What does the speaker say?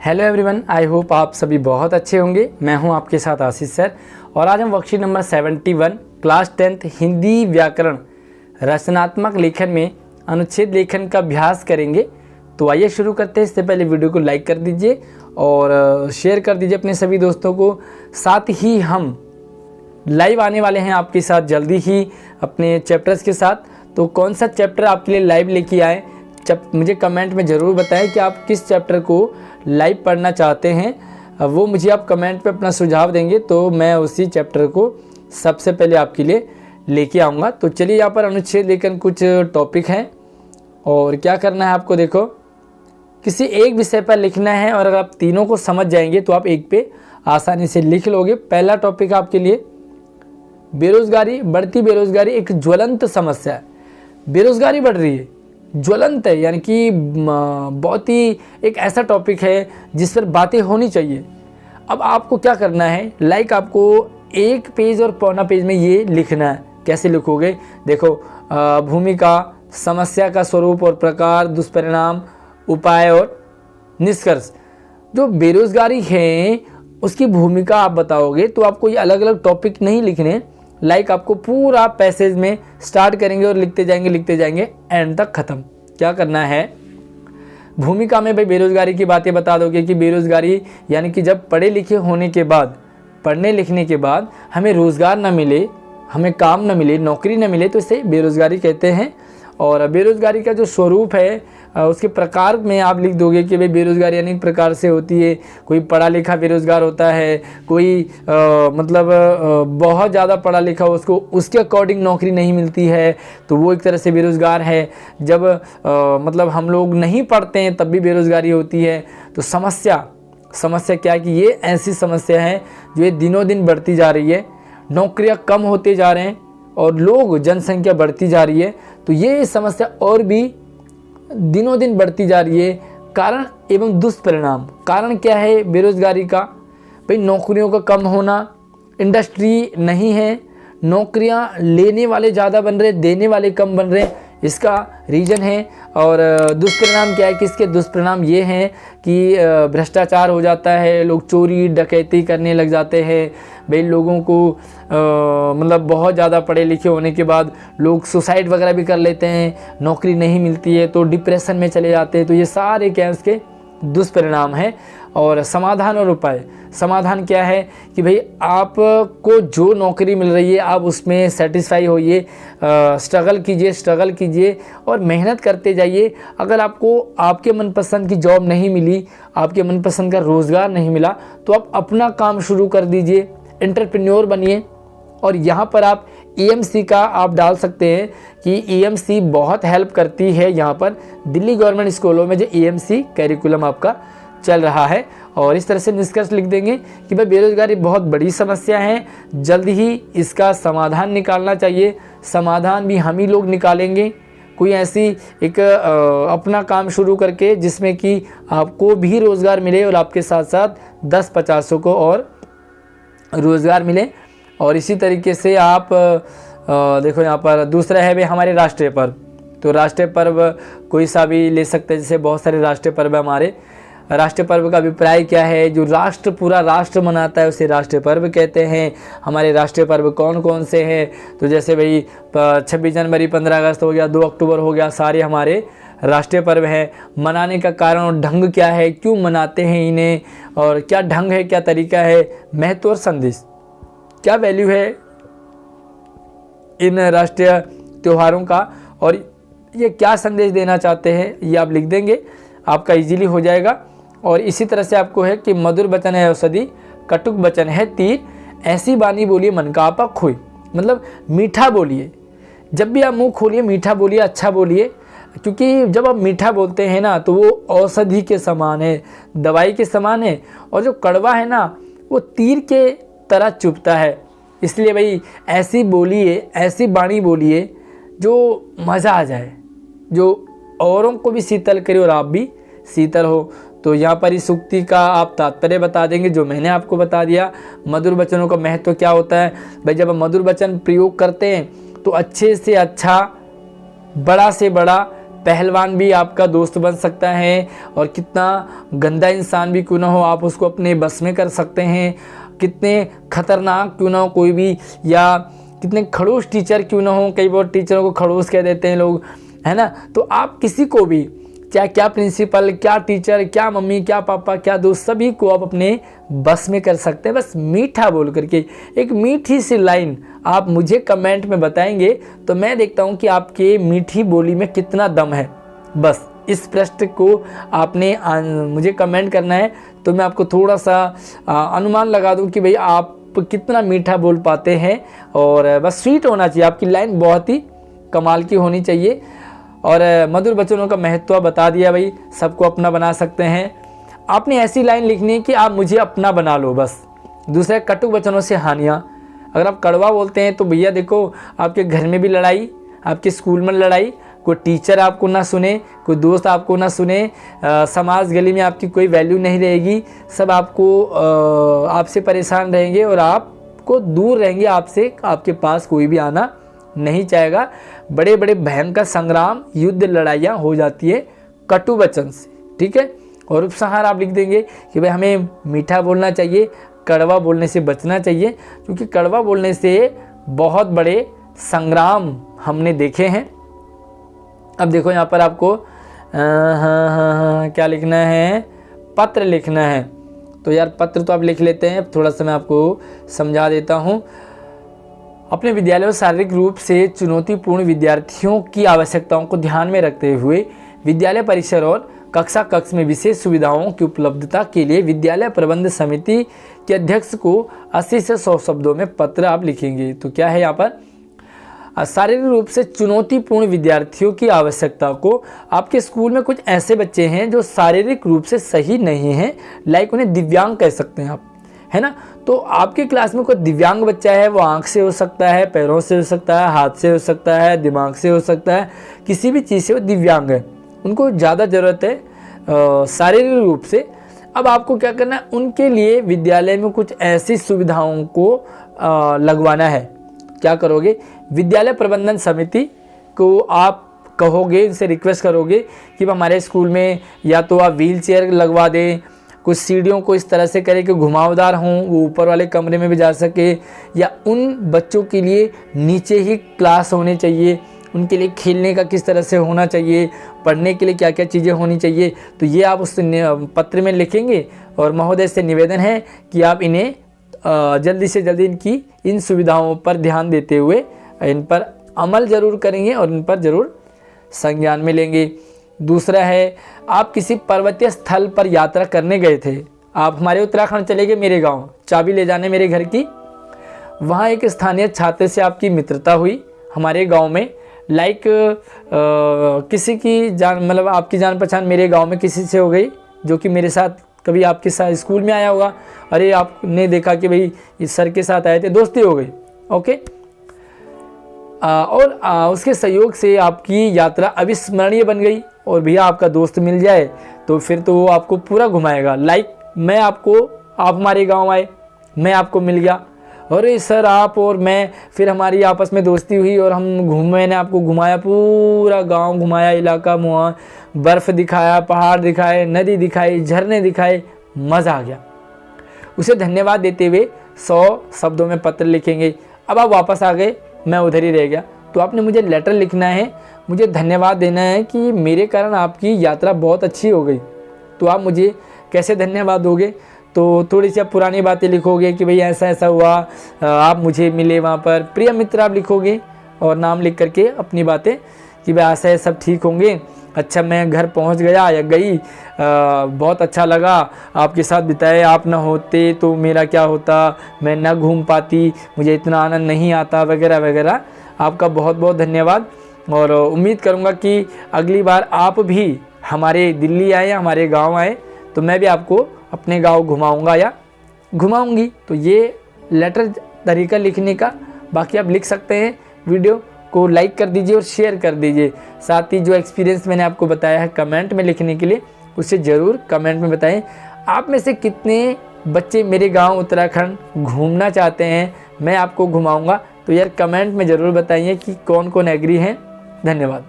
Hello everyone, I hope आप सभी बहुत अच्छे होंगे। मैं हूं आपके साथ आशीष सर और आज हम worksheet number 71 class 10th Hindi व्याकरण रचनात्मक लेखन में अनुच्छेद लेखन का अभ्यास करेंगे। तो आइए शुरू करते हैं। इससे पहले वीडियो को लाइक कर दीजिए और शेयर कर दीजिए अपने सभी दोस्तों को। साथ ही हम लाइव आने वाले हैं आपके साथ जल्दी ही अपने चैप्टर्स के साथ। तो कौन सा चैप्टर आपके लिए लाइव लेके आए मुझे कमेंट में ज़रूर बताएं कि आप किस चैप्टर को लाइव पढ़ना चाहते हैं। वो मुझे आप कमेंट पे अपना सुझाव देंगे तो मैं उसी चैप्टर को सबसे पहले आपके लिए लेके आऊँगा। तो चलिए, यहाँ पर अनुच्छेद लेखन कुछ टॉपिक हैं और क्या करना है आपको। देखो, किसी एक विषय पर लिखना है और अगर आप तीनों को समझ जाएंगे तो आप एक पे आसानी से लिख लोगे। पहला टॉपिक आपके लिए बेरोजगारी। बढ़ती बेरोजगारी एक ज्वलंत समस्या है। बेरोजगारी बढ़ रही है, ज्वलंत है, यानी कि बहुत ही एक ऐसा टॉपिक है जिस पर बातें होनी चाहिए। अब आपको क्या करना है, आपको एक पेज और पौना पेज में ये लिखना है। कैसे लिखोगे? देखो, भूमिका, समस्या का स्वरूप और प्रकार, दुष्परिणाम, उपाय और निष्कर्ष। जो बेरोजगारी है उसकी भूमिका आप बताओगे तो आपको ये अलग अलग टॉपिक नहीं लिखने। आपको पूरा पैसेज में स्टार्ट करेंगे और लिखते जाएंगे एंड तक ख़त्म। क्या करना है, भूमिका में भाई बेरोजगारी की बातें बता दोगे कि बेरोजगारी यानी कि जब पढ़े लिखे होने के बाद, पढ़ने लिखने के बाद हमें रोज़गार ना मिले, हमें काम ना मिले, नौकरी ना मिले तो इसे बेरोजगारी कहते हैं। और बेरोजगारी का जो स्वरूप है उसके प्रकार में आप लिख दोगे कि भाई बेरोजगारी अनेक प्रकार से होती है। कोई पढ़ा लिखा बेरोजगार होता है, कोई बहुत ज़्यादा पढ़ा लिखा हो, उसके अकॉर्डिंग नौकरी नहीं मिलती है तो वो एक तरह से बेरोजगार है। जब हम लोग नहीं पढ़ते हैं तब भी बेरोजगारी होती है। तो समस्या क्या है कि ये ऐसी समस्या है जो ये दिनों दिन बढ़ती जा रही है। नौकरियां कम होते जा रहे हैं और जनसंख्या बढ़ती जा रही है। तो ये समस्या और भी दिनों दिन बढ़ती जा रही है। कारण एवं दुष्परिणाम। कारण क्या है बेरोजगारी का? भाई नौकरियों का कम होना, इंडस्ट्री नहीं है, नौकरियां लेने वाले ज़्यादा बन रहे, देने वाले कम बन रहे, इसका रीज़न है। और दुष्परिणाम क्या है कि इसके दुष्परिणाम ये हैं कि भ्रष्टाचार हो जाता है, लोग चोरी डकैती करने लग जाते हैं। भाई लोगों को बहुत ज़्यादा पढ़े लिखे होने के बाद लोग सुसाइड वगैरह भी कर लेते हैं, नौकरी नहीं मिलती है तो डिप्रेशन में चले जाते हैं। तो ये सारे क्या है उसके दुष्परिणाम है। और समाधान और उपाय। समाधान क्या है कि भाई आपको जो नौकरी मिल रही है आप उसमें सेटिस्फाई होइए, स्ट्रगल कीजिए और मेहनत करते जाइए। अगर आपको आपके मनपसंद की जॉब नहीं मिली, आपके मनपसंद का रोज़गार नहीं मिला तो आप अपना काम शुरू कर दीजिए, एंटरप्रेन्योर बनिए। और यहाँ पर आप EMC का आप डाल सकते हैं कि EMC बहुत हेल्प करती है। यहाँ पर दिल्ली गवर्नमेंट स्कूलों में जो EMC कैरिकुलम आपका चल रहा है। और इस तरह से निष्कर्ष लिख देंगे कि भाई बेरोजगारी बहुत बड़ी समस्या है, जल्द ही इसका समाधान निकालना चाहिए। समाधान भी हम ही लोग निकालेंगे, कोई ऐसी एक अपना काम शुरू करके जिसमें कि आपको भी रोज़गार मिले और आपके साथ साथ 10-50 को और रोज़गार मिले। और इसी तरीके से आप देखो, यहाँ पर दूसरा है भाई हमारे राष्ट्रीय पर्व। तो राष्ट्रीय पर्व कोई सा भी ले सकते हैं, जैसे बहुत सारे राष्ट्रीय पर्व है हमारे। राष्ट्रीय पर्व का अभिप्राय क्या है? जो पूरा राष्ट्र मनाता है उसे राष्ट्रीय पर्व कहते हैं। हमारे राष्ट्रीय पर्व कौन कौन से हैं? तो जैसे भाई 26 जनवरी, 15 अगस्त हो गया, 2 अक्टूबर हो गया, सारे हमारे राष्ट्रीय पर्व हैं। मनाने का कारण और ढंग क्या है, क्यों मनाते हैं इन्हें, और क्या ढंग है, क्या तरीका है, महत्व और संदेश, क्या वैल्यू है इन राष्ट्रीय त्योहारों का और ये क्या संदेश देना चाहते हैं, ये आप लिख देंगे, आपका इजीली हो जाएगा। और इसी तरह से आपको है कि मधुर वचन है औषधि, कटुक वचन है तीर, ऐसी बानी बोलिए मन का आपा खोई। मीठा बोलिए, जब भी आप मुंह खोलिए मीठा बोलिए, अच्छा बोलिए, क्योंकि जब आप मीठा बोलते हैं ना तो वो औषधि के समान है, दवाई के समान है। और जो कड़वा है ना वो तीर के तरह चुभता है। इसलिए भाई ऐसी बोलिए, ऐसी बाणी बोलिए जो मज़ा आ जाए, जो औरों को भी शीतल करे और आप भी शीतल हो। तो यहाँ पर इस उक्ति का आप तात्पर्य बता देंगे जो मैंने आपको बता दिया। मधुर वचनों का महत्व क्या होता है? भाई जब हम मधुर वचन प्रयोग करते हैं तो अच्छे से अच्छा, बड़ा से बड़ा, पहलवान भी आपका दोस्त बन सकता है, और कितना गंदा इंसान भी क्यों ना हो आप उसको अपने बस में कर सकते हैं। कितने खतरनाक क्यों ना हो कोई भी, या कितने खड़ूस टीचर क्यों ना हो, कई बार टीचरों को खड़ूस कह देते हैं लोग, है ना। तो आप किसी को भी, चाहे क्या प्रिंसिपल, क्या टीचर, क्या मम्मी, क्या पापा, क्या दोस्त, सभी को आप अपने बस में कर सकते हैं। बस मीठा बोल करके एक मीठी सी लाइन आप मुझे कमेंट में बताएंगे तो मैं देखता हूं कि आपके मीठी बोली में कितना दम है। बस इस प्रश्न को आपने मुझे कमेंट करना है, तो मैं आपको थोड़ा सा अनुमान लगा दूं कि भाई आप कितना मीठा बोल पाते हैं। और बस स्वीट होना चाहिए, आपकी लाइन बहुत ही कमाल की होनी चाहिए। और मधुर वचनों का महत्व बता दिया भाई, सबको अपना बना सकते हैं। आपने ऐसी लाइन लिखनी है कि आप मुझे अपना बना लो बस। दूसरा, कटु वचनों से हानियाँ। अगर आप कड़वा बोलते हैं तो भैया देखो, आपके घर में भी लड़ाई, आपके स्कूल में लड़ाई, कोई टीचर आपको ना सुने, कोई दोस्त आपको ना सुने, समाज गली में आपकी कोई वैल्यू नहीं रहेगी, सब आपको आपसे परेशान रहेंगे और आपको दूर रहेंगे, आपसे आपके पास कोई भी आना नहीं चाहेगा। बड़े बड़े भयंकर संग्राम, युद्ध, लड़ाइयाँ हो जाती है कटु वचन से, ठीक है। और उपसंहार आप लिख देंगे कि भाई हमें मीठा बोलना चाहिए, कड़वा बोलने से बचना चाहिए, क्योंकि कड़वा बोलने से बहुत बड़े संग्राम हमने देखे हैं। अब देखो यहाँ पर आपको क्या लिखना है, पत्र लिखना है। तो यार पत्र तो आप लिख लेते हैं, थोड़ा सा मैं आपको समझा देता हूँ। अपने विद्यालय में शारीरिक रूप से चुनौतीपूर्ण विद्यार्थियों की आवश्यकताओं को ध्यान में रखते हुए विद्यालय परिसर और कक्षा कक्ष में विशेष सुविधाओं की उपलब्धता के लिए विद्यालय प्रबंध समिति के अध्यक्ष को 80 से 100 शब्दों में पत्र आप लिखेंगे। तो क्या है यहाँ पर, शारीरिक रूप से चुनौतीपूर्ण विद्यार्थियों की आवश्यकता को, आपके स्कूल में कुछ ऐसे बच्चे हैं जो शारीरिक रूप से सही नहीं हैं, लाइक उन्हें दिव्यांग कह सकते हैं आप, है ना। तो आपके क्लास में कोई दिव्यांग बच्चा है, वो आंख से हो सकता है, पैरों से हो सकता है, हाथ से हो सकता है, दिमाग से हो सकता है, किसी भी चीज़ से वो दिव्यांग है, उनको ज़्यादा ज़रूरत है शारीरिक रूप से। अब आपको क्या करना है, उनके लिए विद्यालय में कुछ ऐसी सुविधाओं को लगवाना है। क्या करोगे, विद्यालय प्रबंधन समिति को आप कहोगे, इनसे रिक्वेस्ट करोगे कि हमारे स्कूल में या तो आप व्हील चेयर लगवा दें, कुछ सीढ़ियों को इस तरह से करें कि घुमावदार हों, वो ऊपर वाले कमरे में भी जा सके, या उन बच्चों के लिए नीचे ही क्लास होने चाहिए, उनके लिए खेलने का किस तरह से होना चाहिए, पढ़ने के लिए क्या क्या चीज़ें होनी चाहिए। तो ये आप उस पत्र में लिखेंगे, और महोदय से निवेदन है कि आप इन्हें जल्दी से जल्दी इनकी इन सुविधाओं पर ध्यान देते हुए इन पर अमल ज़रूर करेंगे और इन पर ज़रूर संज्ञान में लेंगे। दूसरा है, आप किसी पर्वतीय स्थल पर यात्रा करने गए थे, आप हमारे उत्तराखंड चले गए मेरे गांव, चाबी ले जाने मेरे घर की, वहाँ एक स्थानीय छात्र से आपकी मित्रता हुई हमारे गांव में, लाइक किसी की जान, मतलब आपकी जान पहचान मेरे गांव में किसी से हो गई जो कि मेरे साथ कभी आपके साथ स्कूल में आया होगा, अरे आपने देखा कि भाई इस सर के साथ आए थे, दोस्ती हो गई, ओके। और उसके सहयोग से आपकी यात्रा अविस्मरणीय बन गई, और भैया आपका दोस्त मिल जाए तो फिर तो वो आपको पूरा घुमाएगा। लाइक आप हमारे गांव आए, मैं आपको मिल गया, अरे सर आप और मैं, फिर हमारी आपस में दोस्ती हुई और मैंने आपको घुमाया, पूरा गांव घुमाया, इलाका मुआ, बर्फ़ दिखाया, पहाड़ दिखाए, नदी दिखाई, झरने दिखाए, मज़ा आ गया। उसे धन्यवाद देते हुए 100 शब्दों में पत्र लिखेंगे। अब आप वापस आ गए, मैं उधर ही रह गया, तो आपने मुझे लेटर लिखना है, मुझे धन्यवाद देना है कि मेरे कारण आपकी यात्रा बहुत अच्छी हो गई। तो आप मुझे कैसे धन्यवाद दोगे, तो थोड़ी सी आप पुरानी बातें लिखोगे कि भाई ऐसा ऐसा हुआ, आप मुझे मिले वहाँ पर, प्रिय मित्र आप लिखोगे और नाम लिख करके अपनी बातें कि भाई ऐसा है, सब ठीक होंगे, अच्छा मैं घर पहुँच गया या गई, बहुत अच्छा लगा आपके साथ बिताए, आप ना होते तो मेरा क्या होता, मैं ना घूम पाती, मुझे इतना आनंद नहीं आता, वगैरह वगैरह। आपका बहुत बहुत धन्यवाद, और उम्मीद करूँगा कि अगली बार आप भी हमारे दिल्ली आए या हमारे गाँव आए तो मैं भी आपको अपने गांव घुमाऊंगा या घुमाऊंगी। तो ये लेटर तरीका लिखने का, बाकी आप लिख सकते हैं। वीडियो को लाइक कर दीजिए और शेयर कर दीजिए। साथ ही जो एक्सपीरियंस मैंने आपको बताया है कमेंट में लिखने के लिए, उसे ज़रूर कमेंट में बताएं। आप में से कितने बच्चे मेरे गांव उत्तराखंड घूमना चाहते हैं, मैं आपको घुमाऊंगा, तो यार कमेंट में ज़रूर बताइए कि कौन कौन एग्री हैं। धन्यवाद।